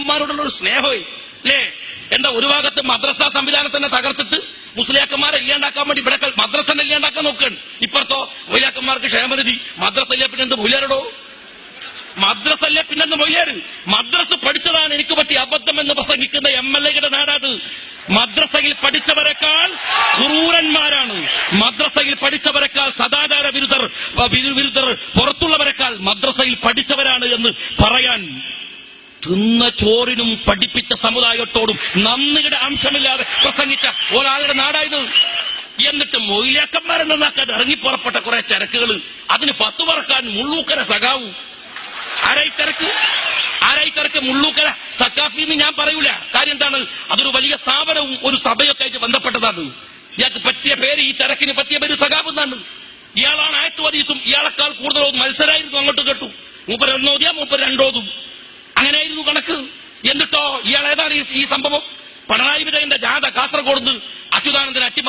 മുസ്ലിയാക്കന്മാരോടുള്ള ഒരു സ്നേഹമേ അല്ലേ? എന്താ ഒരു ഭാഗത്ത് മദ്രസ സംവിധാനത്തിനെ തകർത്തിട്ട് മുസ്ലിയാക്കന്മാരെ ഇല്ലാണ്ടാക്കാൻ വേണ്ടി ഇവിടെ മദ്രസനെ ഇല്ലാണ്ടാക്കാൻ നോക്കുകയാണ്. ഇപ്പുറത്തോ മൊയ്ലാക്കന്മാർക്ക് ക്ഷേമനിധി, മദ്രസ ഇല്ല പിന്നെ എന്ത് മൊയ്ലാരടോ? മദ്രസ അല്ലേ പിന്നെന്ത് മൊയ്ലാര്? മദ്രസ പഠിച്ചതാണ് എനിക്ക് പറ്റിയ അബദ്ധം എന്ന് പ്രസംഗിക്കുന്ന MLA-യുടെ നാടാത്. മദ്രസയിൽ പഠിച്ചവരെക്കാൾ ക്രൂരന്മാരാണ്. മദ്രസയിൽ പഠിച്ചവരെക്കാൾ സദാചാര വിരുദ്ധർ പുറത്തുള്ളവരെക്കാൾ മദ്രസയിൽ പഠിച്ചവരാണ് എന്ന് പറയാൻ തിന്ന ചോറിനും പഠിപ്പിച്ച സമുദായത്തോടും നന്ദിയുടെ അംശമില്ലാതെ പ്രസംഗിച്ച ഒരാളുടെ നാടായത്. എന്നിട്ട് മൊയ്ലാക്കന്മാരെ നന്നാക്കാൻ ഇറങ്ങിപ്പുറപ്പെട്ട കുറെ ചരക്കുകൾ, അതിന് ഫത്ത് പറക്കാൻ മുള്ളൂക്കര സഖാവു. ആരായി തിരക്ക് മുള്ളൂക്കര സക്കാഫി എന്ന് ഞാൻ പറയൂല. കാര്യം എന്താണ്? അതൊരു വലിയ സ്ഥാപനവും ഒരു സഭയൊക്കെ ആയിട്ട് ബന്ധപ്പെട്ടതാണ്. ഇയാൾക്ക് പറ്റിയ പേര്, ഈ ചരക്കിന് പറ്റിയ പേര് സഖാഫ് എന്നാണ്. ഇയാളാണ് ആയത്തും ഹദീസും ഇയാളെക്കാൾ കൂടുതൽ മത്സരമായിരുന്നു. അങ്ങോട്ട് കേട്ടു, മൂപ്പർ ഒന്നോദിയാ മൂപ്പർ രണ്ടോതും, അങ്ങനെയായിരുന്നു കണക്ക്. എന്നിട്ടോ ഇയാൾ ഏതാണ് ഈ സംഭവം? പിണറായി വിജയന്റെ ജാഥ കാസർഗോഡ് അച്യുതാനന്ദൻ